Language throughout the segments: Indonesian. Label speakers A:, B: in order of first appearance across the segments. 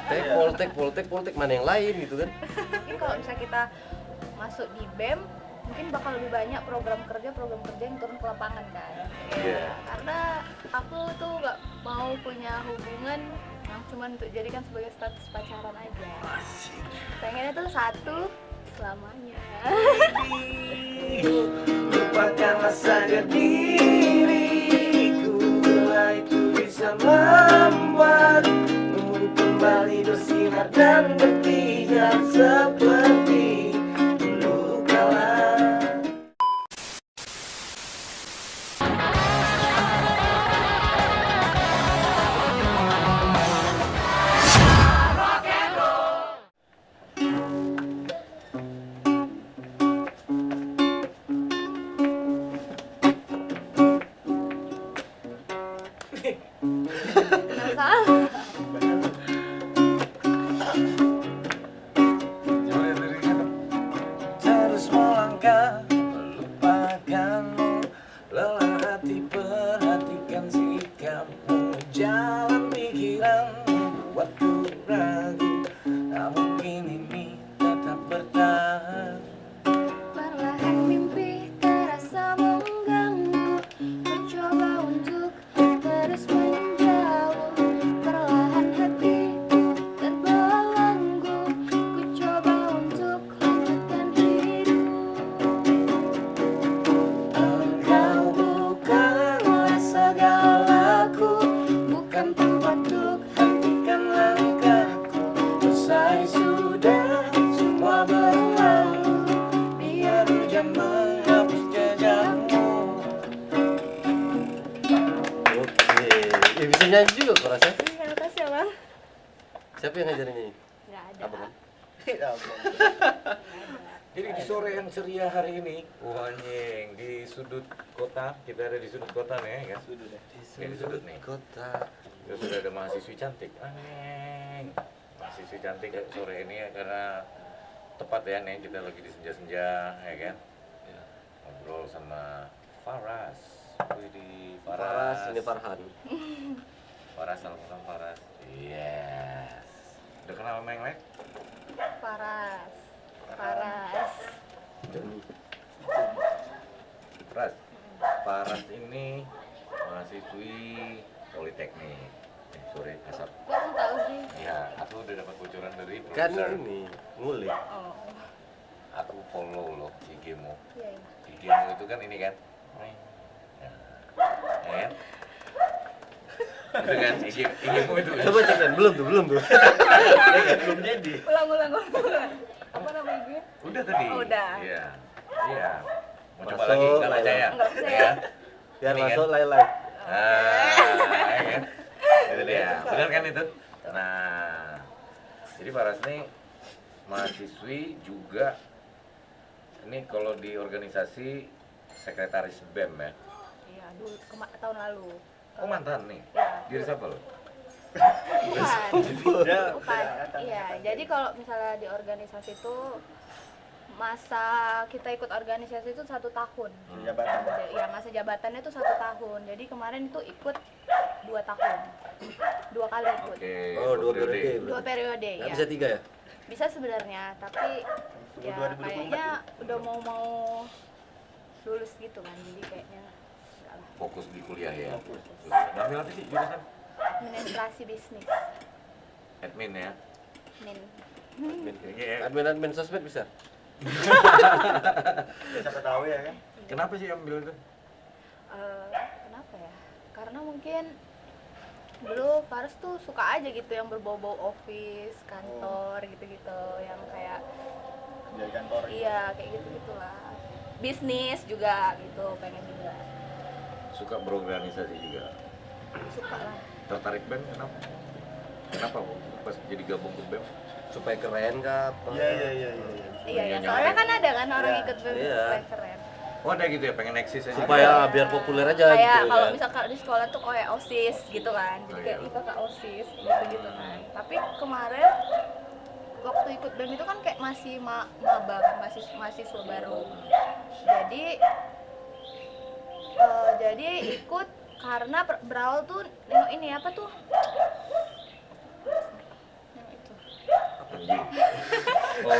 A: Poltek mana yang lain gitu kan.
B: Mungkin kalau misalnya kita masuk di BEM mungkin bakal lebih banyak program kerja yang turun ke lapangan kan.
A: Iya.
B: Karena aku tuh gak mau punya hubungan yang cuma untuk jadikan sebagai status pacaran aja. Pengennya tuh satu selamanya.
C: Lupakanlah saja diriku, bila itu bisa membuatmu kembali bersinar dan berkijar seperti dulu kala.
B: Nggak salah.
C: Terus melangkah melupakanmu, lelah hati perhatikan sikapmu, jalan pikiranmu buatku ragu, tak mungkin ini tetap bertahan.
B: Perlahan mimpi terasa mengganggu, mencoba untuk terus menjauh. Perlahan hatiku terbelenggu, ku coba untuk lanjutkan hidup.
C: Engkau bukanlah segalaku, bukan tempat untuk hentikan langkahku. Usai sudah semua berlalu, biar hujan menghapus jejakmu.
A: Oke. Ya bisa nyanyi juga kok rasanya.
B: Terima kasih ya bang.
A: Siapa yang ngajarin nyanyi?
B: Nggak ada.
A: Apa kan?
C: Jadi di sore yang ceria hari ini, anjing, di sudut kota, kita ada di sudut kota nih kan? Di sudut nih.
A: Kota.
C: Ya sudah ada mahasiswi cantik, anjing. Mahasiswi cantik sore ini ya, karena tepat ya nih kita lagi di senja-senja ya kan?
A: Ya.
C: Ngobrol sama Faras. Widih,
A: Faras, ini Farhan.
C: Faras, salam Faras. Yes. Udah kenal sama yang lain?
B: Paras.
C: Faras ini mahasiswi Politeknik. Sore asap.
B: Kok kamu tahu sih?
C: Ya, aku udah dapat bocoran dari
A: Kan
C: produser.
A: ini ngulik.
B: Oh.
C: Aku follow loh IG-mu.
B: Iya.
C: IG-mu itu kan ini kan? Ya. Ya kan? Itu kan IG-mu itu.
A: Coba cek kan, belum tuh.
C: Belum jadi.
B: Ulang. Apa namanya gue?
C: Udah tadi.
B: Oh, udah.
C: Iya. Iya. Mau coba
A: Masuk,
C: lagi enggak percaya?
B: Enggak percaya.
C: Ya.
A: Biar
C: Ini kan?
A: masuk like.
C: Ya kan? Itu dia. Benar kan itu? Nah. Jadi Faras ini mahasiswi juga. Ini kalau di organisasi sekretaris BEM ya.
B: Iya, dulu tahun lalu.
C: Oh mantan nih.
B: Ya.
C: Diri siapa lo?
B: Bukan. Iya, jadi kalau misalnya di organisasi itu masa kita ikut organisasi itu 1 tahun.
D: Jabatan.
B: Ya masa jabatannya itu 1 tahun. Jadi kemarin itu ikut 2 tahun. 2 kali ikut.
C: Oke.
A: Oh, 2 periode.
B: 2 periode
A: Nggak
B: ya.
A: bisa 3 ya?
B: Bisa sebenarnya, tapi ya
D: 2024
B: kayaknya udah mau lulus gitu kan. Jadi kayaknya enggak lah.
C: Fokus di kuliah ya. Ngambil apa sih jurusan?
B: Administrasi bisnis.
C: Admin ya.
B: Min.
C: Iya.
A: Admin sosmed bisa?
D: Siapa tahu ya kan?
C: Kenapa sih ambil itu?
B: Kenapa ya? Karena mungkin dulu Faris tuh suka aja gitu yang berbau-bau office, kantor gitu-gitu, yang kayak
D: Di kantor.
B: iya kayak gitu-gitulah. Bisnis juga gitu, pengen juga.
C: Suka berorganisasi juga.
B: Suka lah.
C: Tertarik BEM kenapa? Kenapa Bu? Pas jadi gabung ke BEM?
A: Supaya keren kah? apa?
D: Iya.
B: Iya, ya,
C: Nyonya
B: soalnya
C: aja.
B: kan ada kan orang
D: Iya,
B: ikut BEM
A: iya.
B: supaya keren.
C: Oh ada gitu ya, pengen eksis aja?
A: Supaya
B: Iya.
A: biar populer aja
B: Kayak
A: gitu
B: kalau
A: kan.
B: misalkan di sekolah tuh kayak OSIS gitu kan. Jadi
C: Oh,
B: kayak
C: iya.
B: ih kakak OSIS gitu kan. Tapi kemarin waktu ikut BEM itu kan kayak masih maba kan, masih mahasiswa baru. Jadi ikut karena berawal tuh nengok ini apa tuh? Yang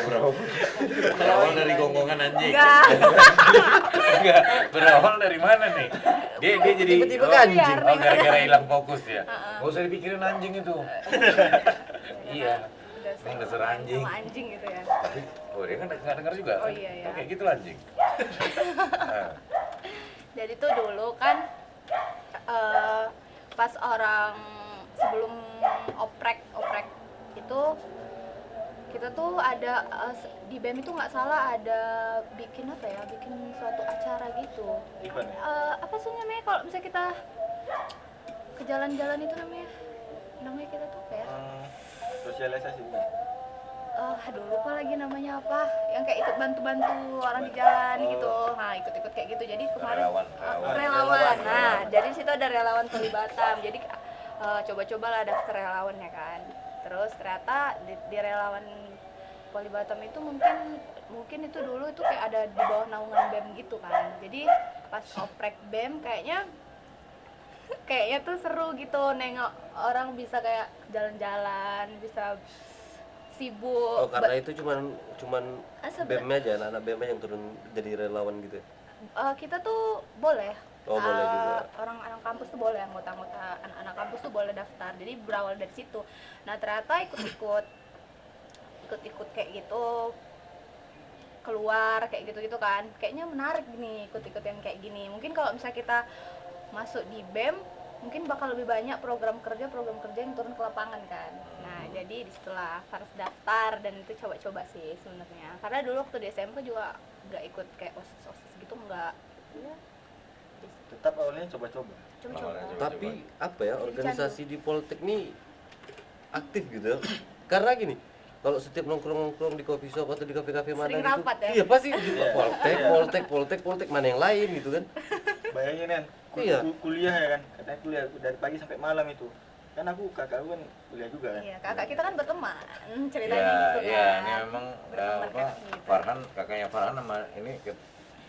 C: Berawal dari gonggongan anjing.
B: Enggak.
C: Enggak, berawal dari mana nih? Dia jadi
A: Tiba-tiba ke anjing.
C: Oh, gara-gara hilang fokus ya. Gak usah dipikirin anjing itu. Iya. Emang dasar anjing.
B: Sama anjing gitu ya.
C: Tapi, oh dia kan nggak dengar juga.
B: Oh
C: kan?
B: iya, iya.
C: Kayak gitu lah anjing. Nah,
B: Jadi tuh dulu kan pas orang sebelum oprek itu kita tuh ada di BEM itu nggak salah ada bikin apa ya, bikin suatu acara gitu.
D: Event.
B: Apa sih namanya kalau misalnya kita ke jalan-jalan itu namanya kita tuh apa ya?
D: Sosialisasi bukan?
B: Aduh lupa lagi namanya apa, yang kayak ikut bantu-bantu orang di jalan gitu. Nah ikut-ikut kayak gitu, jadi kemarin
C: Relawan.
B: relawan. Nah jadi di situ ada relawan Poli Batam, jadi coba-coba lah daftar relawan ya kan. Terus ternyata di relawan Poli Batam itu mungkin itu dulu itu kayak ada di bawah naungan BEM gitu kan. Jadi pas oprek BEM kayaknya tuh seru gitu, nengok orang bisa kayak jalan-jalan, bisa sibuk.
A: Oh, karena itu cuman BEM-nya aja, anak-anak BEM yang turun jadi relawan gitu ya?
B: Kita tuh boleh.
A: Oh, boleh juga.
B: Orang-orang kampus tuh boleh, anggota-anggota anak-anak kampus tuh boleh daftar. Jadi berawal dari situ. Nah, ternyata ikut-ikut kayak gitu keluar kayak gitu-gitu kan. Kayaknya menarik nih ikut-ikut yang kayak gini. Mungkin kalau misalnya kita masuk di BEM mungkin bakal lebih banyak program kerja yang turun ke lapangan kan. Nah jadi disitulah harus daftar dan itu coba-coba sih sebenarnya, karena dulu waktu di SMP juga nggak ikut kayak osis gitu, nggak ya
D: Tetap awalnya coba-coba.
B: coba-coba.
A: Tapi apa ya, organisasi di Poltek nih aktif gitu ya. Karena gini, kalau setiap nongkrong di coffee shop atau di kafe-kafe mana
B: Sering
A: gitu,
B: rapat ya?
A: iya pasti gitu.
D: Iya.
A: Poltek mana yang lain gitu kan.
D: Bayangin kan,
A: Iya.
D: kuliah ya kan, katanya kuliah dari pagi sampai malam itu. Kan kakak kan kuliah juga kan.
B: Iya, kakak kita kan berteman ceritanya
C: ya,
B: gitu kan.
C: ya, ini memang
B: Berteman
C: apa?
B: kayak gitu.
C: Farhan, kakaknya Farhan sama ini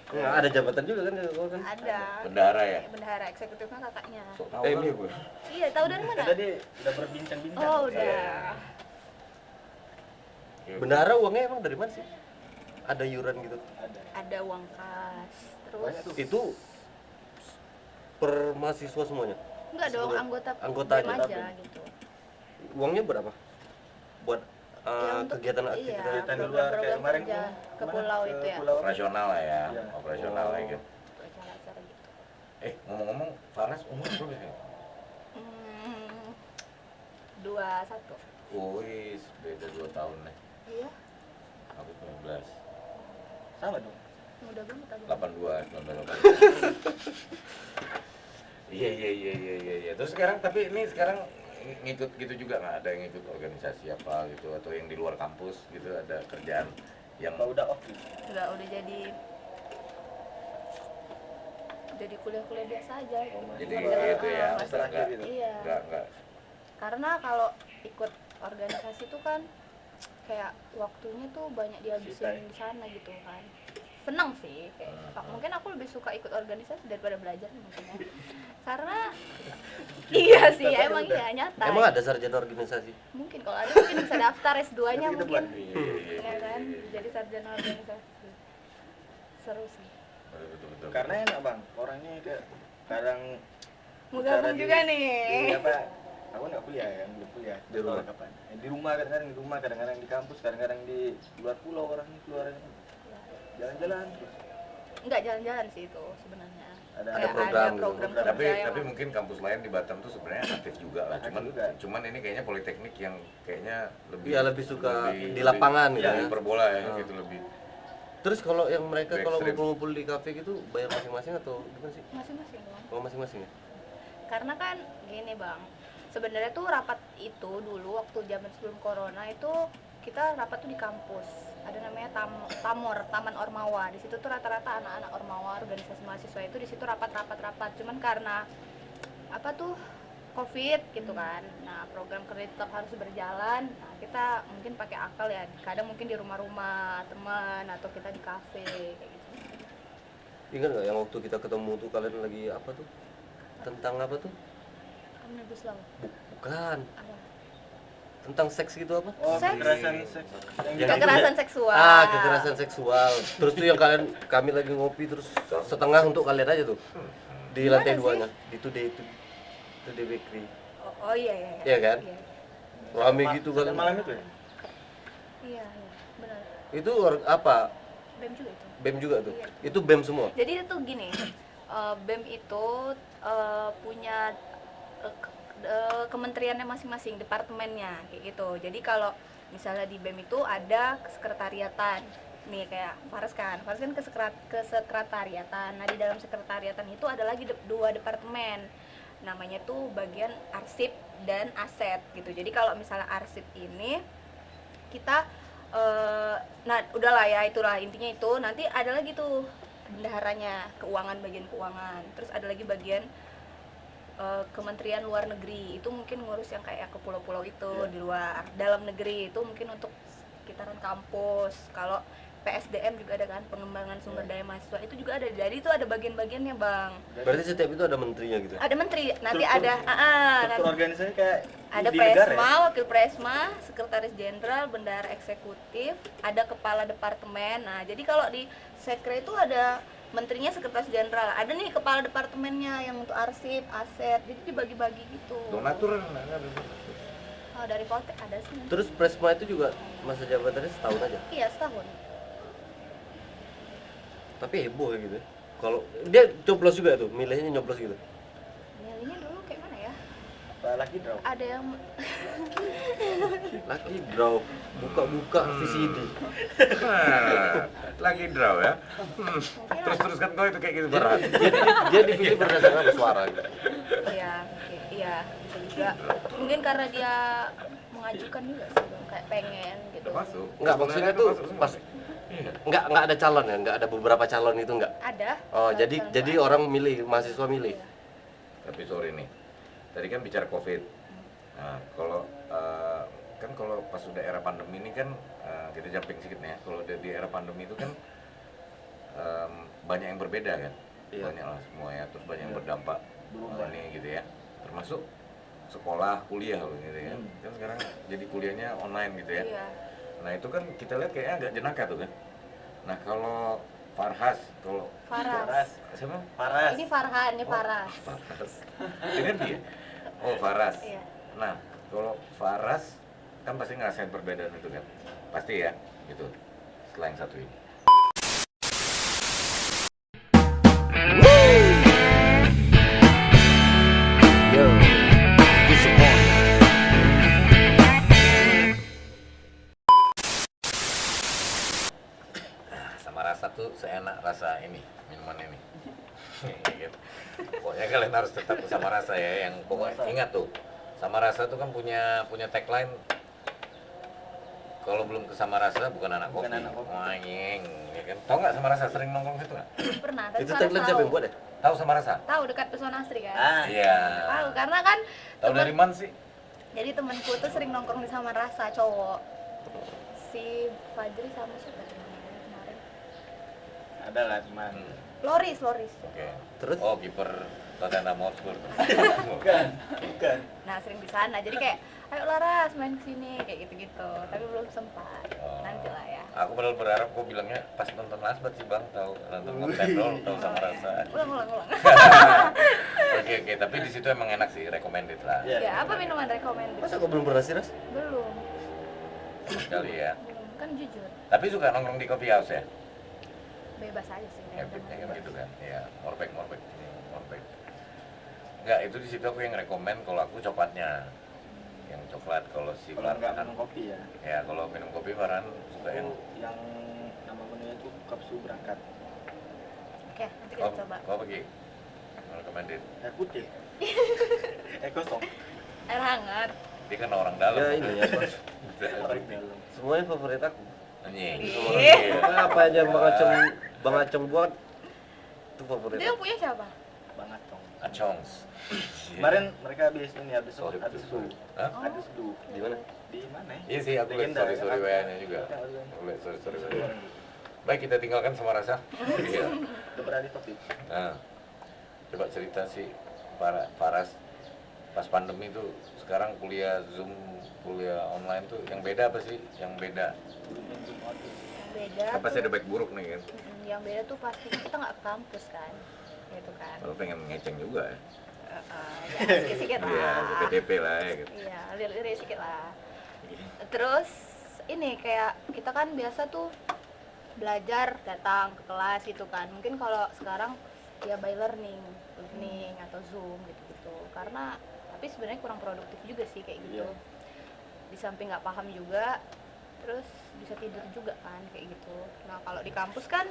A: Nah, ada jabatan juga kan kalau kan.
B: Ada
C: bendahara ya.
B: bendahara eksekutifnya kakaknya.
C: Sok tahu
A: Eh,
C: kali
A: ini-
C: gue.
B: Iya, tahu dari mana?
D: Tadi udah berbincang-bincang.
B: Oh udah.
C: Iya.
A: Bendahara uangnya emang dari mana sih? Ada iuran gitu.
B: Ada uang kas, terus
D: Banyak tuh.
A: Itu per mahasiswa semuanya.
B: enggak dong,
A: Seluruh-
B: anggota
A: aja,
B: BEM aja
A: tapi.
B: gitu.
A: Uangnya berapa? Buat
B: Ya, untuk-
A: kegiatan
B: iya.
A: aktivitas.
D: Kegiatan di luar
B: program
D: kayak kemarin
B: kerja
D: tuh,
B: ke
D: kemana?
B: pulau
D: Ke
B: itu ya.
D: pulau apa?
C: Operasional lah ya,
D: Iya.
C: operasional lah gitu.
B: Acara-acara gitu.
C: Ngomong-ngomong, Farhan umur berapa sih?
B: 21.
C: Wih, beda 2 tahun nih.
B: Iya,
C: Aku 19.
D: Sama dong.
B: muda banget aku.
C: 82, 19. Iya. Terus sekarang tapi ini sekarang ngikut gitu juga nggak ada yang ngikut organisasi apa gitu atau yang di luar kampus gitu ada kerjaan yang
D: Apa udah off gitu?
B: Enggak, udah jadi kuliah-kuliah biasa aja.
C: jadi
B: Kerjaan,
C: gitu ya
B: masih-
D: terakhir gitu.
B: Iya.
C: nggak
B: Karena kalau ikut organisasi tuh kan kayak waktunya tuh banyak dihabisin di sana gitu kan. Senang sih, kayak mungkin aku lebih suka ikut organisasi daripada belajar mungkin ya. Karena iya sih, emang iya nyata.
A: Emang ada sarjana organisasi?
B: Mungkin kalau ada mungkin bisa daftar S2-nya
D: Tapi kita
B: mungkin.
C: Iya.
B: Ya kan, jadi sarjana organisasi. Seru sih.
C: betul.
D: Karena enak bang, orangnya kayak kadang
B: Mau
D: bicara
B: gabung
D: di-
B: juga nih.
D: di apa? Aku nggak kuliah ya, belum kuliah.
A: Di rumah?
D: Tahu kapan? Di rumah kadang-kadang di rumah, kadang-kadang di kampus, kadang-kadang di luar pulau orangnya keluar jalan-jalan terus.
B: Enggak jalan-jalan sih itu sebenarnya.
D: Ada
B: Kayak
A: program gitu.
B: program
C: tapi
B: kerja yang
C: mungkin kampus lain di Batam tuh sebenarnya aktif juga lah
D: Aktif
C: cuman
D: juga.
C: cuman ini kayaknya politeknik yang kayaknya lebih
A: Iya, lebih suka di lapangan gitu
C: ya
A: ya.
C: hiperbola ya
A: Ah.
C: gitu lebih
A: Terus kalau yang mereka kalau
C: Ekstrim.
A: ngumpul-ngumpul di kafe gitu bayar masing-masing atau gimana sih?
B: masing-masing dong.
A: Oh, masing-masing ya?
B: Karena kan gini bang, sebenarnya tuh rapat itu dulu waktu zaman sebelum corona itu kita rapat tuh di kampus. Ada namanya Taman Ormawa. Di situ tuh rata-rata anak-anak Ormawa, organisasi mahasiswa itu di situ rapat. Cuman karena apa tuh COVID gitu kan. Nah, program kerja tetap harus berjalan. Nah, kita mungkin pakai akal ya. Kadang mungkin di rumah-rumah teman atau kita di kafe kayak gitu.
A: Ingat nggak yang waktu kita ketemu tuh kalian lagi apa tuh? Tentang apa tuh?
B: Omnibus Law.
A: Bukan.
B: Apa?
A: tentang seks gitu apa?
D: Oh,
B: Seks.
D: kekerasan seks.
B: Kekerasan seksual.
A: Kekerasan seksual. Terus tuh yang kami lagi ngopi terus setengah untuk kalian aja tuh. Di
B: Gimana
A: lantai
B: sih?
A: 2-nya. Di Today Bakery.
B: Oh iya iya.
A: Iya kan? Rame gitu kan.
D: Malam itu ya?
B: Iya, iya, benar.
A: Itu apa?
B: BEM juga itu.
A: BEM juga tuh.
B: Iya.
A: Itu BEM semua.
B: Jadi itu gini, BEM itu punya kementeriannya masing-masing, departemennya kayak gitu. Jadi kalau misalnya di BEM itu ada kesekretariatan. Nih kayak Faras kan kesekretariatan. Nah, di dalam sekretariatan itu ada lagi dua departemen. Namanya tuh bagian arsip dan aset gitu. Jadi kalau misalnya arsip ini kita nah udahlah ya, itulah intinya itu. Nanti ada lagi tuh bendaharanya, bagian keuangan. Terus ada lagi bagian Kementerian Luar Negeri, itu mungkin ngurus yang kayak ke pulau-pulau itu di luar. Dalam negeri itu mungkin untuk sekitaran kampus. Kalau PSDM juga ada kan, pengembangan sumber daya mahasiswa, itu juga ada. Jadi itu ada bagian-bagiannya, Bang.
A: Berarti setiap itu ada menterinya gitu.
B: Ada menteri, nanti
D: Struktur-
B: ada
D: Struktur organisasi kayak
B: ada
D: di negara
B: Presma,
D: ya?
B: wakil Presma, sekretaris jenderal, bendahara eksekutif, ada kepala departemen. Nah, jadi kalau di Sekre itu ada menterinya, sekretaris jenderal, ada nih kepala departemennya yang untuk arsip, aset, jadi dibagi-bagi gitu.
C: Donatur ada.
B: Oh, dari Poltek ada sih.
A: Terus Presma itu juga masa jabatannya setahun aja.
B: Iya, setahun.
A: Tapi heboh ya gitu. Kalau dia coblos juga tuh, milihnya nyoblos gitu.
B: Milihnya dulu kayak mana ya?
D: Apa lagi draw?
B: Ada yang
A: Lagi draw, buka-buka VCD.
C: Nah, lagi draw ya.
B: mungkin
C: Terus kan kau itu kayak gitu berat.
A: Jadi dia dipilih berdasarkan apa suara gitu.
B: iya, iya, bisa juga. Mungkin karena dia mengajukan juga sih, Bang, kayak pengen gitu.
C: Masuk.
A: Enggak, maksudnya tuh
C: Masuk semua.
A: pas enggak ada calon ya, enggak ada beberapa calon itu enggak.
B: Ada.
A: Oh,
B: calon-
A: jadi
B: calon
A: jadi
B: ada.
A: orang milih, mahasiswa milih.
B: Iya.
C: Tapi sorry nih, tadi kan bicara COVID. Nah, kalau kan kalau pas udah era pandemi ini kan kita jumping sedikit nih ya. Kalau di era pandemi itu kan banyak yang berbeda kan,
A: Iya.
C: banyak lah semua ya. Terus banyak yang
D: Iya.
C: berdampak
D: Berubah.
C: ini gitu ya. Termasuk sekolah, kuliah loh gitu ya. Kan sekarang jadi kuliahnya online gitu ya.
B: Iya.
C: Nah itu kan kita lihat kayaknya agak jenaka tuh kan. Nah kalau Farhas, kalau
B: Faras.
C: siapa?
D: Paras.
B: Ini Farhan, ini Faras.
C: Faras. Dengan dia. Oh, Faras.
B: Iya.
C: Nah, kalau Faras kan pasti ngerasain perbedaan itu kan. Pasti ya, gitu. Setelah yang satu ini.
A: Yo,
C: Sama rasa tuh seenak rasa ini, minuman ini. Gitu. Pokoknya kalian harus tetap sama rasa ya. Yang pokoknya ingat tuh, sama rasa tuh kan punya tagline. Kalau belum ke sama rasa bukan anak kopi.
D: Bukan anak kopi.
C: Wanyeng, ya kan? Tahu nggak sama rasa sering nongkrong situ nggak?
B: Pernah, tapi
A: itu
B: Faras
A: tagline siapa yang buat ya?
C: Tahu sama rasa?
B: Tahu dekat Pesona Asri kan?
D: Ah,
C: Iya.
B: Tahu, karena kan
C: Tahu
B: temen-
C: dari mana sih?
B: jadi temanku tuh sering nongkrong di Sama Rasa, cowok. Si Fajri sama siapa kemarin?
D: ada lah teman.
B: Loris.
C: Oke.
A: Terus?
C: Oh, kiper Tottenham Hotspur.
D: Bukan, bukan.
B: Nah, sering di sana. Jadi kayak, ayo Laras main kesini kayak gitu-gitu. Tapi belum sempat.
C: Oh.
B: Nanti lah ya.
C: Aku padahal berharap kok bilangnya pas nonton Lasbat sih Bang, tahu nonton Kapten Roll, tahu sama rasa.
B: Ulang.
C: Oke, tapi di situ emang enak sih, recommended lah.
D: Iya.
B: Ya, apa minuman recommended?
A: Masa kok belum pernah sih, Ras?
B: Belum.
C: Sekali ya.
B: Belum. Kan jujur.
C: Tapi suka nongkrong di coffee house ya?
B: Bebas aja sih.
C: Habitnya kan gitu kan. Iya, morbek. Enggak, itu di situ aku yang rekomend kalau aku coklatnya. Yang coklat kalau si
D: Kalau nggak
C: Farhan.
D: minum kopi ya.
C: Ya, kalau minum kopi Farhan suka yang
D: Yang nama menunya itu kapsul berangkat.
B: Oke, nanti kita coba.
C: Kau pergi. Recommended.
D: Air putih. Kosong.
B: Air hangat.
C: Dia kan orang dalam.
A: Ya ini ya, Mas.
D: Orang dalam.
A: Semuanya favorit aku.
C: Anjing.
B: Ih.
A: Apa aja Bang Acong buat itu favorit.
B: Itu yang punya siapa?
D: Banget dong.
C: Acongs.
D: Kemarin mereka habis ini habis
C: Sorry,
D: habis
C: betul.
D: du.
C: Hah?
D: Habis du.
A: Di mana?
D: Di mana ya?
C: Iya sih, aku lihat
D: Legenda, ya.
C: story WA-nya juga. Aku lihat story WA. Baik, kita tinggalkan sama rasa. Iya.
D: Udah beralih topik.
C: Nah, coba cerita sih Faras. pas pandemi tuh sekarang kuliah Zoom, kuliah online tuh yang beda apa sih? Yang beda?
B: Yang beda
C: Kan pasti
B: tuh,
C: ada baik buruk nih kan.
B: yang beda tuh pasti kita nggak ke kampus kan, gitu kan.
C: Kalau pengen ngeceng juga ya.
B: Ya sedikit-sedikit
C: Iya,
B: lah.
C: PDP lah ya gitu.
B: Iya, lirik sedikit lah. Terus ini kayak kita kan biasa tuh belajar datang ke kelas gitu kan. Mungkin kalau sekarang ya by learning atau Zoom gitu-gitu. Karena tapi sebenarnya kurang produktif juga sih kayak gitu.
D: Iya.
B: Di samping nggak paham juga, terus bisa tidur juga kan kayak gitu. Nah kalau di kampus kan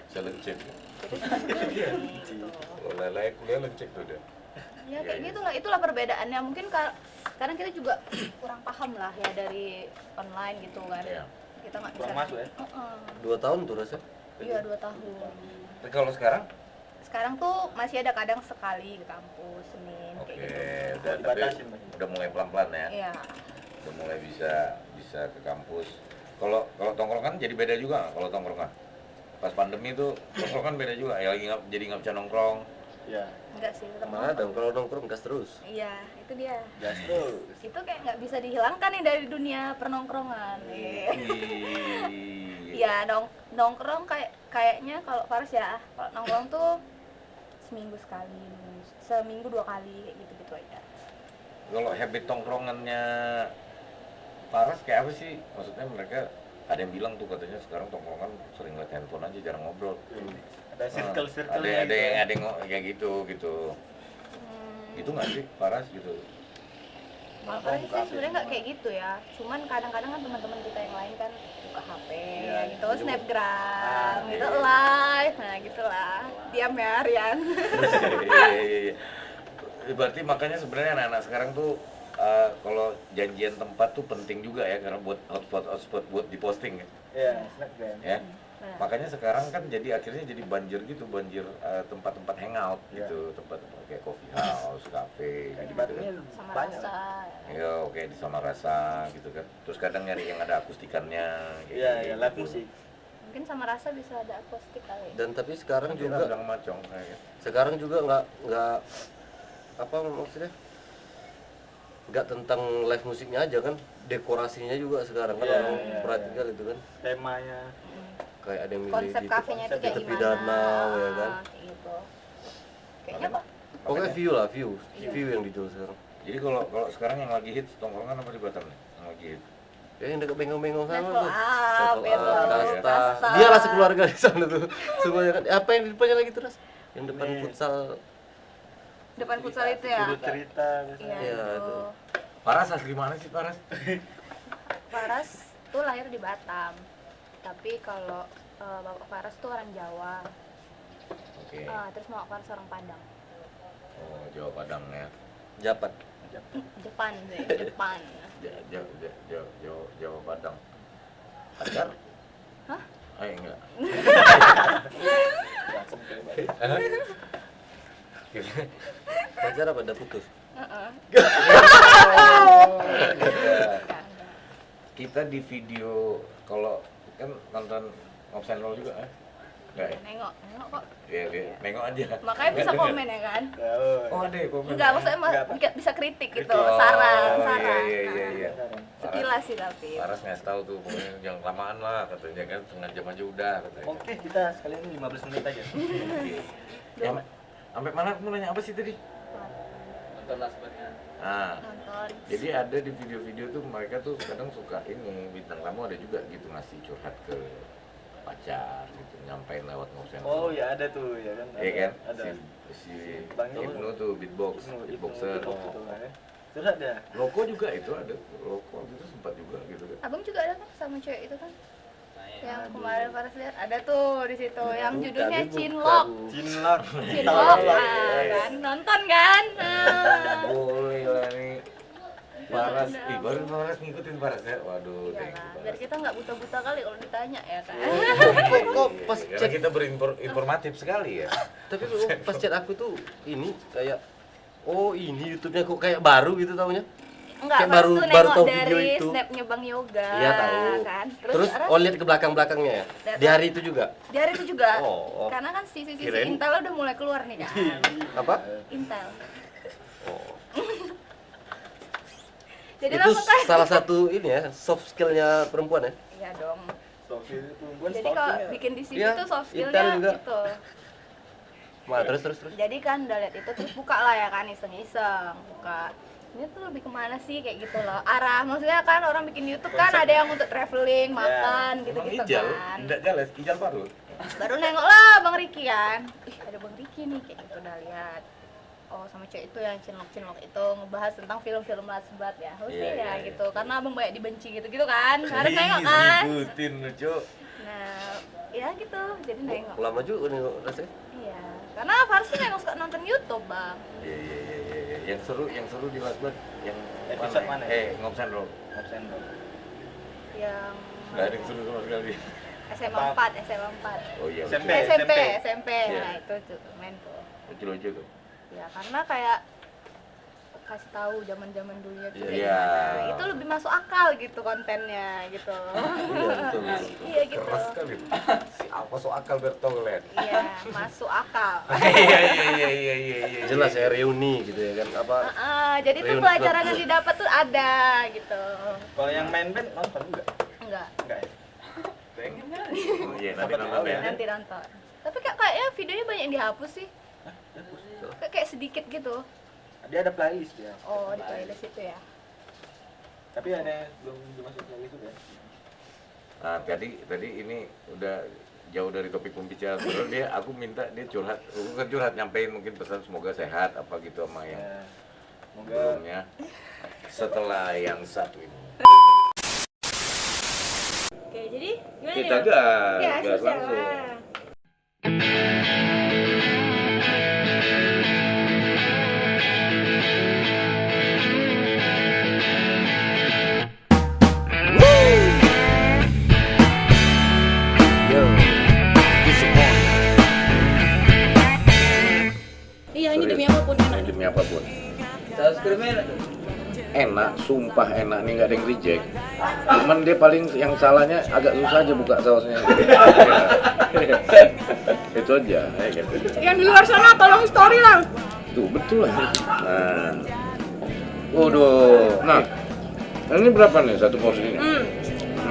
C: Bisa lenceng.
B: kita cuma gini, gitu.
C: Kalau lelai kuliah lenceng tuh dia.
B: Ya kayak
C: Iya, iya.
B: gitu lah, itulah perbedaannya. Mungkin kadang kita juga kurang paham lah ya dari online gitu kan.
C: Iya.
B: Kita nggak bisa
D: Kurang masuk ya?
B: Heeh.
A: 2 tahun tuh rasanya.
B: Iya 2 tahun.
C: Tapi kalau sekarang?
B: Sekarang tuh masih ada kadang sekali ke kampus Senin
C: Oke,
B: kayak gitu.
C: udah, tapi
D: Dibatasin, Mas.
C: udah mulai pelan-pelan ya.
B: Iya.
C: Udah mulai bisa ke kampus. Kalau tongkrongan jadi beda juga nggak kalau tongkrongan? Pas pandemi tuh tongkrongan beda juga. Ya lagi jadi nggak bisa nongkrong.
D: Iya.
B: Enggak sih, tetap
A: Mana dong kalau nongkrong gas terus.
B: Iya, itu dia.
D: Gas terus.
B: Itu kayak nggak bisa dihilangkan nih dari dunia pernongkrongan. Iya. Iya, nongkrong kayaknya kalau Faris ya, kalau nongkrong tuh seminggu sekali, seminggu 2 kali kayak gitu-gitu aja.
C: Kalau habit tongkrongannya Paras kayak apa sih? Maksudnya mereka ada yang bilang tuh katanya sekarang tongkrongan sering liat handphone aja, jarang ngobrol.
D: Ada circle-circle
C: Ada yang kayak gitu. Itu nggak sih Paras gitu?
B: Kalau Faris sih sebenarnya nggak kayak gitu ya. Cuman kadang-kadang kan teman-teman kita yang lain kan buka HP,
D: Iya,
B: gitu,
D: iya.
B: snapgram, gitu
C: iya.
B: live, nah gitulah. Diam ya Rian.
C: Iya. Berarti makanya sebenarnya anak-anak sekarang tuh kalau janjian tempat tuh penting juga ya karena buat hotspot buat diposting ya.
D: Iya, Snapgram.
C: Ya.
B: Nah,
C: Makanya sekarang kan jadi akhirnya jadi banjir tempat-tempat hangout
D: Iya.
C: gitu, tempat-tempat kayak coffee house, cafe
D: Kayak di
C: gitu
D: Batu
C: kan.
D: ini
B: sama
D: banyak.
B: rasa.
C: Ya, oke di sama rasa gitu kan. Terus kadang nyari yang ada akustikannya kayak
D: Iya, iya, live
C: gitu.
D: musik.
B: Mungkin sama rasa bisa ada akustik kali.
A: Dan tapi sekarang
C: Juga
A: juga
C: udah macong kayak.
A: sekarang juga nggak apa maksudnya nggak tentang live musiknya aja kan, dekorasinya juga sekarang kan
D: Iya,
A: orang
D: iya,
A: perhatikan itu kan,
D: Temanya.
A: kayak ada yang milih
B: Konsep
A: di
B: kafenya itu
A: di
B: kayak
A: tepi
B: gimana?
A: danau ya kan,
B: Kayak gitu. Kayaknya kok
A: pokoknya view lah view
B: Iya.
A: view yang dijual sekarang.
C: Jadi kalau sekarang yang lagi hits tongkrongan apa di Batam nih? Yang lagi hits.
A: Ya yang dekat bengong-bengong sana
B: level
A: tuh.
B: up,
A: Level up,
B: itu
A: Kasta. Dia lah sekeluarga di sana tuh. Semuanya kan. Apa yang di depannya lagi terus? Yang depan
D: Nih.
A: futsal.
B: depan futsal itu ya.
D: Sudut cerita
B: Iya,
A: Iya,
B: itu.
A: itu.
C: Paras asli mana sih Paras?
B: Faras tuh lahir di Batam. Tapi kalau Bapak Faras tuh orang Jawa.
C: Oke.
B: Terus Mama Faras orang Padang.
C: Oh, Jawa Padang ya.
A: Japan.
B: Jepang sih, Jepang.
C: Jawa Padang. Pacar?
B: Hah?
C: Enggak.
D: langsung ke Batu.
A: Pacar apa udah putus?
B: Heeh.
C: Kita di video kalau kan nonton Ngobsenol juga kan? Enggak ya?
B: Nengok kok.
C: Iya, nengok aja.
B: Makanya bisa
C: Nggak denger.
B: komen ya kan?
C: Oh, ada ya komen.
B: Enggak, maksudnya
D: Enggak, Pak.
B: bisa kritik gitu,
C: Oh,
B: saran.
C: Iya.
B: Sekilas sih tapi.
C: Paras ngasih tahu tuh pokoknya jangan kelamaan lah katanya kan, setengah jam aja udah katanya.
D: Oke, kita sekalian 15 menit aja.
C: Ya, sampai mana aku mau nanya apa sih tadi?
A: Nonton lasbernya.
C: Nah,
B: Nonton.
C: jadi ada di video-video tuh mereka tuh kadang suka ini bintang tamu ada juga gitu ngasih curhat ke pacar gitu, nyampein lewat ngobrol.
D: Oh ya ada tuh ya kan.
C: Iya kan?
D: Ada.
C: Si
D: Bang
C: Ibnu tuh beatbox, beatboxer.
D: Beatbox itu kan ya. Curhat ya.
C: Loko juga itu ada, Loko gitu sempat juga gitu kan.
B: Abang juga ada kan sama cewek itu kan? Yang kemarin Faras lihat ada tuh di situ yang judulnya
A: Bukan.
B: Cinlok.
D: Cinlok.
B: Cinlok kan nonton kan?
C: Boleh lah nih. Paras, baru Paras ngikutin Paras ya. Waduh, thank you,
B: Iyalah, biar
C: Paras.
B: kita nggak buta-buta kali kalau ditanya ya kan.
A: Kok pas
C: Karena
A: chat,
C: kita berinformatif sekali ya.
A: tapi kok pas chat aku tuh ini kayak oh ini YouTube-nya kok kayak baru gitu taunya.
B: Enggak,
A: Kayak
B: Faras
A: baru-
B: tuh
A: baru
B: nengok
A: tahu video
B: dari
A: itu.
B: snapnya Bang Yoga
A: Iya tahu.
B: kan.
A: Terus
B: Faras
A: oh lihat ke belakang-belakangnya ya. Di hari itu juga.
B: di hari itu juga.
A: Oh.
B: Karena kan sisi-sisi
A: Kirain-
B: Intel udah mulai keluar nih kan.
A: Apa?
B: Intel.
A: Oh.
B: Jadi
A: Itu
B: langsung kayak
A: salah satu ini ya, soft skillnya perempuan ya.
B: iya dong.
D: Sofil itu perempuan
B: Jadi kalau
D: stalking ya.
B: bikin di sini
A: Iya,
B: tuh soft
A: Intel
B: skillnya
A: juga.
B: gitu.
A: Nah, terus.
B: Jadi kan udah lihat itu terus buka lah ya kan, iseng-iseng buka. Ini tuh lebih kemana sih kayak gitu loh. Arah maksudnya kan orang bikin YouTube kan ada yang untuk traveling, makan gitu-gitu kan.
C: tidak jelas, ijal baru.
B: Baru nengok lah Bang Riki kan. Ih, ada Bang Riki nih kayak gitu udah lihat. Oh, sama cewek itu yang cinlok-cinlok itu ngebahas tentang film-film lasbat ya. Harus
C: Iya,
B: ya
C: iya,
B: gitu. Karena Abang banyak dibenci gitu-gitu kan. Harus nengok kan.
C: Ributin lucu.
B: Nah, ya gitu. Jadi nengok.
A: Lama juga nih rasanya.
B: Iya. Karena Faris tuh memang suka nonton YouTube, Bang.
C: Iya. Yang seru di Lasbat yang
D: Episode mana?
C: Ngobsan Roll.
D: Absen dong.
B: Yang
C: Nggak ada yang seru sama sekali.
B: SMA 4, SMA 4.
C: Oh iya.
D: SMP.
B: SMP.
C: Iya.
B: Nah, itu tuh main tuh.
C: Lucu tuh.
B: Ya, karena kayak kasih tahu zaman-zaman dulunya tuh kayak
C: Iya.
B: gimana. Itu lebih masuk akal gitu kontennya gitu.
A: Iya, betul.
B: Iya gitu.
C: Keras sekali. Si apa so akal bertolen.
B: Iya, masuk akal.
C: Iya.
A: Jelas ya reuni gitu ya kan apa
B: Jadi tuh
A: Reuni
B: pelajaran
A: klub.
B: yang didapat tuh ada gitu.
D: Kalau yang main band nonton enggak?
B: Enggak,
D: Enggak ya?
C: Oh iya, nanti nonton ya.
B: nanti nonton. Tapi kayaknya videonya banyak yang dihapus sih. Kayak sedikit gitu.
D: Dia ada playlist ya.
B: Oh, di playlist itu ya.
D: Tapi ada yang belum dimasuk playlist juga.
C: Nah, tadi ini udah jauh dari topik pembicaraan. Terus aku minta dia curhat, bukan curhat, nyampein mungkin pesan semoga sehat apa gitu sama yang
D: Ya. Semoga
C: sebelumnya. Setelah yang satu ini.
B: Oke, jadi gimana
C: Kita
B: ya?
C: gas,
B: Ya,
C: gas
B: sosial
C: langsung.
B: lah. Iya, ini demi apapun enak.
C: Demi apapun. Enak, sumpah enak nih, nggak ada yang reject. Cuman dia paling yang salahnya agak susah aja buka sausnya. Itu aja, ya gitu.
B: Yang di luar sana tolong story lah.
C: Tuh betul lah. Nah, waduh. Nah, ini berapa nih satu porsi ini?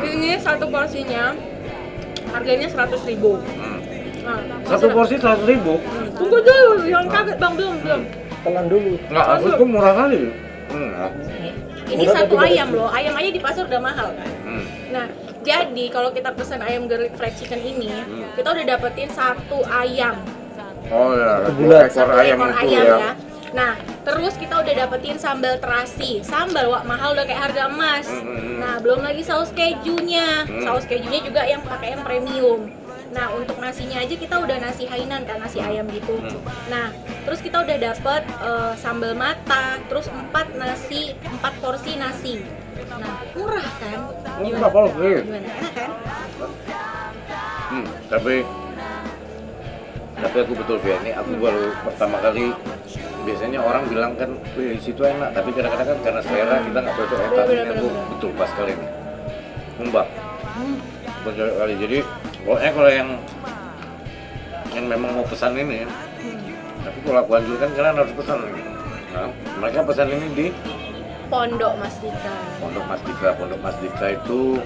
E: Ini satu porsinya harganya 100.000. Nah,
C: Satu porsi 100.000.
E: tunggu dulu, yang kaget bang belum.
C: Nggak, aku tuh murah kali.
E: Ini satu ayam loh, ayam aja di pasar udah mahal kan.
C: Hmm.
E: Nah, jadi kalau kita pesan ayam garlic fried chicken ini, kita udah dapetin satu ayam,
C: Oh ya,
E: satu
C: ekor ayam
E: ekor
C: itu
E: ayam
C: ya.
E: ya. Nah, terus kita udah dapetin sambal terasi, sambal wah mahal udah kayak harga emas. Nah, belum lagi saus kejunya, saus kejunya juga yang pakai yang premium. Nah, untuk nasinya aja kita udah nasi Hainan kan, nasi ayam gitu. Nah, terus kita udah dapet sambal mata, terus 4 porsi nasi. Nah, murah kan?
C: Murah banget.
E: Gimana? Enak kan?
C: Tapi aku betul Via, ini aku baru pertama kali. Biasanya orang bilang kan, wih di situ enak, tapi kadang-kadang kan karena selera kita nggak cocok ya. Tapi ini aku betul pas kali ini. Mbak, betul kali. Jadi pokoknya kalau yang memang mau pesan ini, tapi kalau aku anjurkan kalian harus pesan lagi. Nah, mereka pesan ini di
E: Pondok Mas Dika.
C: Pondok Mas Dika itu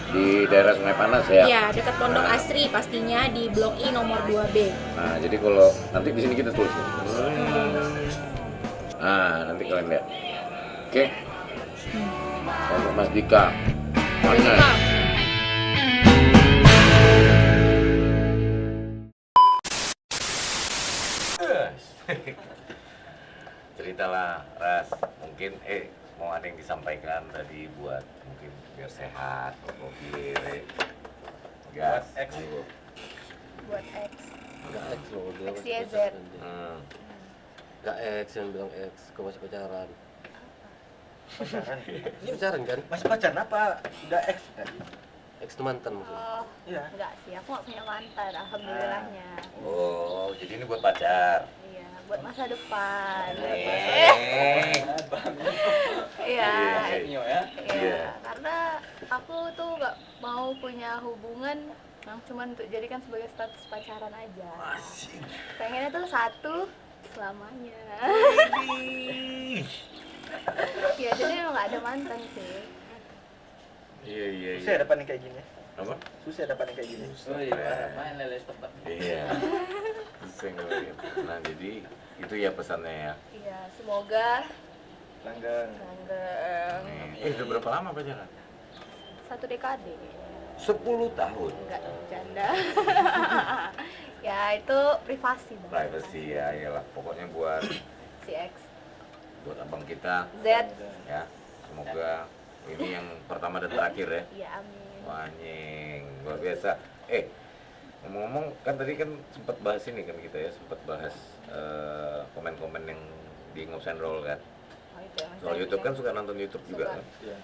C: di daerah Sungai Panas ya.
E: Iya, dekat Pondok Asri pastinya di Blok I nomor 2B.
C: Nah, jadi kalau nanti di sini kita tulis. Nah, nanti kalian lihat. Oke. Pondok Mas Dika. Mana? Ceritalah Ras, mungkin mau ada yang disampaikan tadi buat mungkin biar sehat, kopi, gas,
D: Buat X.
C: monggo.
B: Buat X.
A: Enggak X loh dia. masih
B: XYZ.
A: pacaran dia.
C: Hmm.
A: Enggak X yang bilang X, kau masih pacaran.
D: pacaran.
A: Masih pacaran kan?
D: Masih pacaran apa? Udah ex tadi.
A: X itu mantan maksudnya.
B: Oh,
D: Iya.
B: enggak sih, aku nggak punya mantan, alhamdulillahnya.
C: Oh, jadi ini buat pacar.
B: Iya, buat masa depan.
C: Eh.
B: Iya.
D: Nyo ya.
B: Iya, karena aku tuh nggak mau punya hubungan yang cuma untuk jadikan sebagai status pacaran aja.
C: Asik.
B: Pengennya tuh satu selamanya. Ya jadi emang nggak ada mantan sih.
C: Iya.
D: Susah ya dapat yang kayak gini.
C: Apa?
D: Susah dapat yang kayak gini.
F: Oh iya, main lele tempat.
C: Iya. Susah ngeliat. Nah jadi itu ya pesannya ya.
B: Iya, semoga
D: Langgeng.
B: langgeng.
C: Udah berapa lama pacaran?
B: 1 dekade.
C: 10 tahun.
B: Enggak bercanda. Ya itu privasi Bang.
C: Privacy ya, iyalah. Pokoknya buat
B: Si X.
C: abang kita
B: Z.
C: ya. Semoga ini yang pertama dan terakhir ya.
B: Iya, amin.
C: Wah, anjing, luar biasa. Ngomong-ngomong kan tadi kan sempat bahas ini kan kita ya, sempat bahas komen-komen yang di Ngosen Roll kan.
B: Oh, itu yang
C: Soal
B: saya
C: YouTube kan
B: bikin.
C: suka nonton YouTube juga
B: Suka.
C: kan.
D: Iya.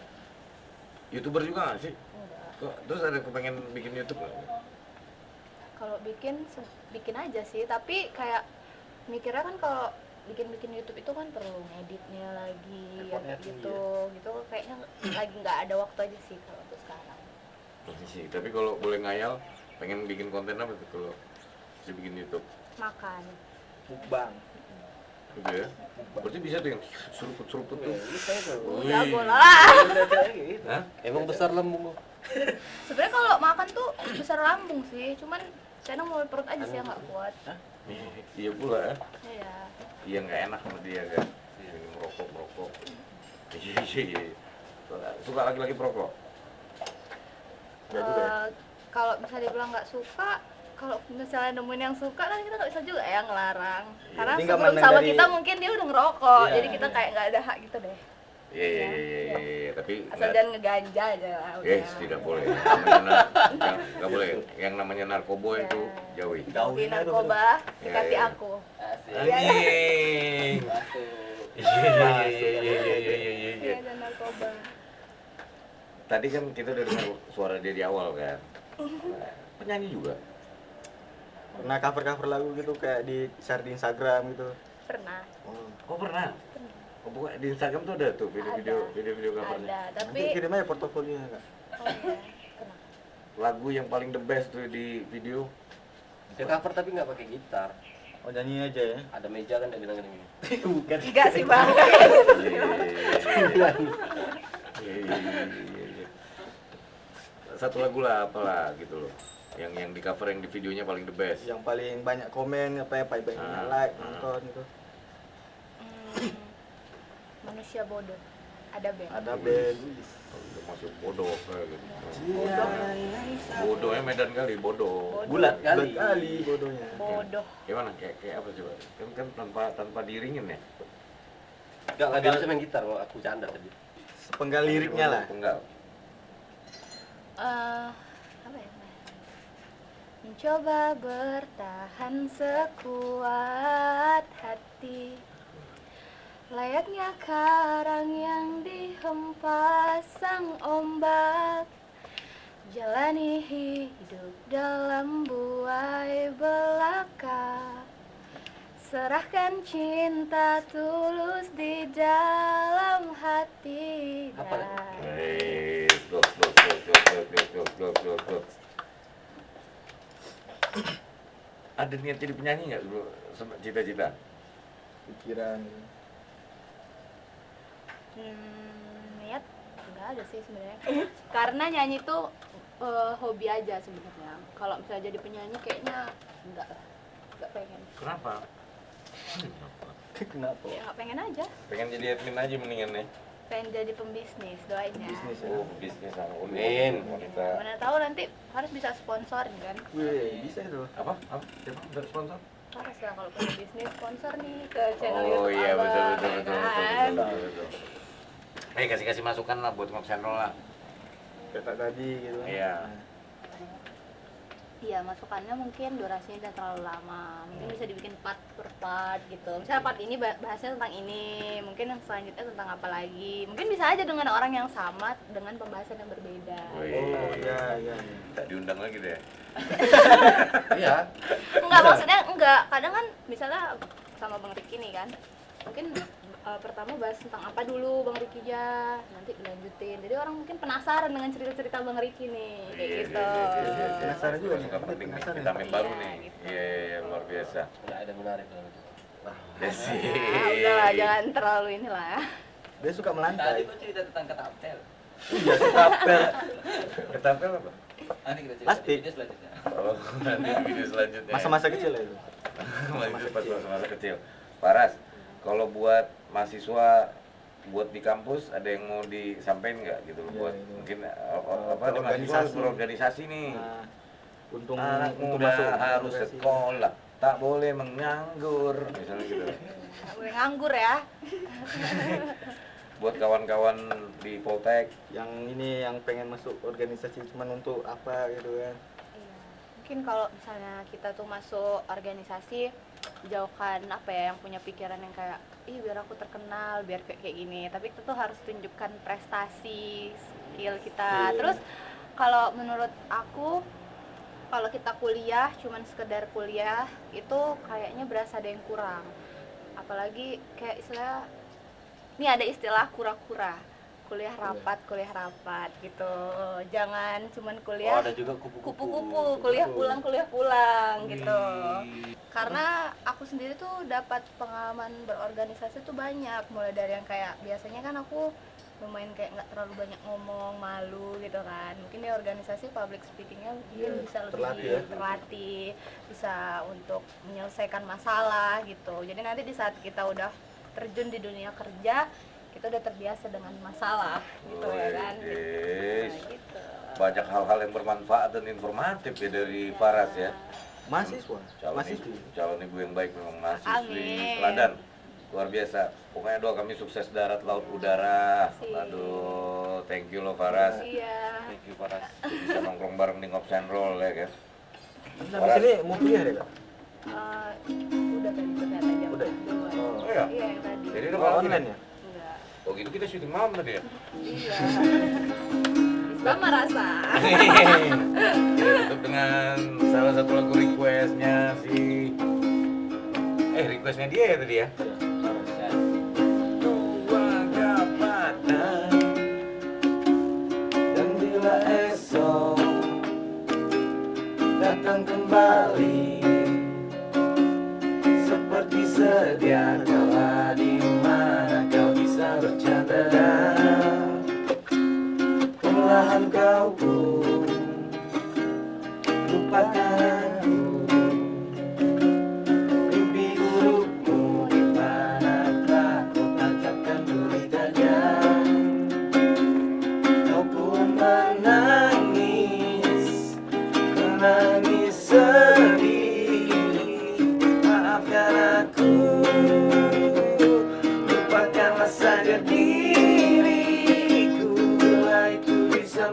C: YouTuber juga nggak sih?
B: Enggak.
C: Kok terus ada kepengen bikin YouTube nggak?
B: Kalau bikin bikin aja sih, tapi kayak mikirnya kan kalau bikin YouTube itu kan perlu ngeditnya lagi ya,
D: Effortnya
B: kayak
D: tinggi
B: gitu kayaknya lagi nggak ada waktu aja sih kalau untuk sekarang.
C: Masih sih, tapi kalau boleh ngayal, pengen bikin konten apa tuh kalau bisa bikin YouTube?
B: Makan.
D: Mukbang.
C: Gitu ya? Berarti bisa tuh yang seruput-seruput tuh.
D: Bisa itu.
B: Jago lah.
D: Udah kayak gitu.
C: Hah?
A: Emang besar lambung lo?
B: Sebenarnya kalau makan tuh besar lambung sih, cuman kadang mau perut aja sih yang nggak kuat.
C: Iya pula ya.
B: Iya.
C: Iya nggak enak sama dia kan. Ini merokok. Iya. Suka laki-laki perokok?
D: Nggak juga ya?
B: Kalau misalnya dibilang nggak suka, kalau misalnya nemuin yang suka kan kita nggak bisa juga ya ngelarang. Karena
D: Jadi nggak
B: sebelum
D: mandang
B: sama
D: dari-
B: kita mungkin dia udah ngerokok,
D: Iya,
B: jadi kita kayak nggak ada hak gitu deh.
C: Iya. Tapi
B: Asal jangan ngeganja aja lah. udah.
C: Yes, tidak boleh. Nggak boleh. Yang namanya narkoba itu jauhi.
B: Jauhi
D: Jauhin aja tuh,
B: narkoba,
C: Iya,
B: dekati
C: iya.
B: aku.
F: Asik.
C: Anjing.
F: Masuk.
C: Iya.
B: Iya, dan narkoba.
C: Tadi kan kita udah dengar suara dia di awal kan. Penyanyi juga.
D: Pernah cover lagu gitu kayak di share di Instagram gitu.
B: Pernah.
C: Oh pernah. Oh, bukan di Instagram tuh ada tuh video covernya.
B: Ada,
D: Nanti
B: tapi
D: kirim aja portofolionya kak.
B: oh iya, pernah.
C: Lagu yang paling the best tuh di video.
A: Dia cover tapi nggak pakai gitar.
D: Oh nyanyi aja ya.
A: Ada meja kan dia bilang gini. Bukan.
B: Enggak sih bang.
C: Iya. Satu lagu lah apalah gitu loh. Yang di cover yang di videonya paling the best.
D: Yang paling banyak komen apa banyak
C: Ah,
D: like
C: ah.
D: nonton gitu.
B: Manusia bodoh. Ada band.
D: Ada band.
C: Udah masuk bodoh kayak gitu.
B: Bodoh.
C: Bodohnya Medan kali, bodoh.
D: Bulat
A: kali.
D: kali bodohnya.
B: Bodoh.
C: Gimana? Kayak apa coba? Kan tanpa diringin ya.
A: Enggak lah, dia bisa main gitar kok, aku canda tadi.
D: Sepenggal liriknya lah.
C: Penggal.
B: Apa ya? Mencoba bertahan sekuat hati, layaknya karang yang dihempas sang ombak, jalani hidup dalam buai belaka, serahkan cinta tulus di dalam hati.
A: Apa?
C: Blok. Ada niat jadi penyanyi nggak dulu? Cita-cita?
D: Pikiran.
B: Niat nggak ada sih sebenarnya. Karena nyanyi tuh hobi aja sebenarnya. Kalau misalnya jadi penyanyi kayaknya enggak lah, nggak pengen.
C: Kenapa?
D: Kenapa?
B: Ya nggak pengen aja.
C: Pengen jadi admin aja mendingan nih.
B: Pengen jadi pembisnis, doain ya.
D: Bisnis ya.
C: Oh, bisnis
A: Amin.
C: wanita.
B: Mana tahu nanti harus bisa sponsor kan?
D: Wih, bisa itu.
C: Apa? Siapa? Dari sponsor?
B: Harus lah kalau punya bisnis sponsor nih ke channel
C: Oh
B: YouTube
C: iya
B: Abang,
C: betul.
B: ya kan?
C: Kasih masukan lah buat Ngob Channel lah.
D: Kata tadi gitu.
C: Iya.
B: Iya, masukannya mungkin durasinya udah terlalu lama. Mungkin bisa dibikin part per part gitu. Misalnya part ini bahasnya tentang ini, mungkin yang selanjutnya tentang apa lagi. Mungkin bisa aja dengan orang yang sama dengan pembahasan yang berbeda.
D: Oh iya.
C: Tak diundang lagi deh.
A: Iya.
B: Enggak, maksudnya enggak. Kadang kan misalnya sama Bang Riki nih kan. Mungkin pertama bahas tentang apa dulu Bang Riki ya, nanti dilanjutin. Jadi orang mungkin penasaran dengan cerita-cerita Bang Riki nih, kayak gitu.
D: Penasaran juga nih.
C: Nggak penting nih,
D: Penasaran.
C: vitamin baru
B: Iya,
C: nih.
B: gitu.
C: Iya, luar biasa.
A: Nggak ada menarik dalam itu.
C: Desi.
B: Udahlah, jangan terlalu inilah ya.
D: Dia suka
F: Tadi
D: melantai.
F: kau cerita tentang ketapel.
D: Iya, ketapel.
C: Ketapel apa?
F: Nanti kita cerita
D: Plastik.
F: di video selanjutnya.
C: Oh, nanti di video selanjutnya.
D: Masa-masa kecil ya itu.
C: Lanjut pas masa kecil. Paras, kalau buat mahasiswa buat di kampus ada yang mau disampaikan nggak gitu loh,
D: Iya,
C: buat
D: itu.
C: mungkin apa di mahasiswa harus berorganisasi nih.
D: Nah, untung
C: Anak
D: untuk
C: muda
D: masuk
C: harus
D: organisasi.
C: sekolah, tak boleh menganggur, misalnya gitu.
B: Nggak boleh nganggur ya.
C: Buat kawan-kawan di Poltek,
D: Yang ini yang pengen masuk organisasi cuman untuk apa gitu kan.
B: Iya. Mungkin kalau misalnya kita tuh masuk organisasi, jauhkan apa ya yang punya pikiran yang kayak ih biar aku terkenal, biar kayak gini. Tapi kita tuh harus tunjukkan prestasi, skill kita.
D: Iya.
B: Terus kalau menurut aku, kalau kita kuliah cuman sekedar kuliah itu kayaknya berasa ada yang kurang. Apalagi kayak istilah, ini ada istilah kura-kura, kuliah rapat gitu. Jangan cuman kuliah
A: Oh, ada juga
B: kupu-kupu, kuliah pulang gitu. Karena aku sendiri tuh dapat pengalaman berorganisasi tuh banyak, mulai dari yang kayak biasanya kan aku lumayan kayak nggak terlalu banyak ngomong, malu gitu kan. Mungkin di organisasi public speakingnya mungkin bisa lebih
D: terlatih ya.
B: terlatih, bisa untuk menyelesaikan masalah gitu. Jadi nanti di saat kita udah terjun di dunia kerja, kita udah terbiasa dengan masalah gitu ya kan.
C: Yes.
B: Nah, gitu.
C: Banyak hal-hal yang bermanfaat dan informatif ya dari Faras ya.
D: Mahasiswa,
C: Mahasiswi, calon ibu yang baik memang mahasiswi
B: Amin.
C: teladan, luar biasa. Pokoknya doa kami sukses darat, laut, udara.
B: Makasih.
C: Aduh, thank you loh Faras.
B: Iya.
C: Thank you Faras. Bisa nongkrong bareng di Ngops and Roll ya kan.
D: Habis ini mau kuliah deh kak?
B: Udah tadi ternyata jam
D: Udah?
B: 2.
C: Oh iya.
B: Iya yang tadi.
C: Jadi udah
D: Oh,
C: malam
D: online
C: ini?
D: ya?
B: Enggak.
C: Oh gitu kita syuting malam tadi ya?
B: Iya. Sama rasa.
C: Kita tutup dengan salah satu lagu requestnya si requestnya dia ya tadi ya.
A: Dan bila esok datang kembali seperti sedia kala, di mana kau bisa bercanda, perlahan kau pun lupakan aku. Mimpi burukmu di mana telah kau tancapkan beritanya. Kau pun menangis, menangis sendiri. Maafkan aku, lupakanlah saja diriku. Bila itu bisa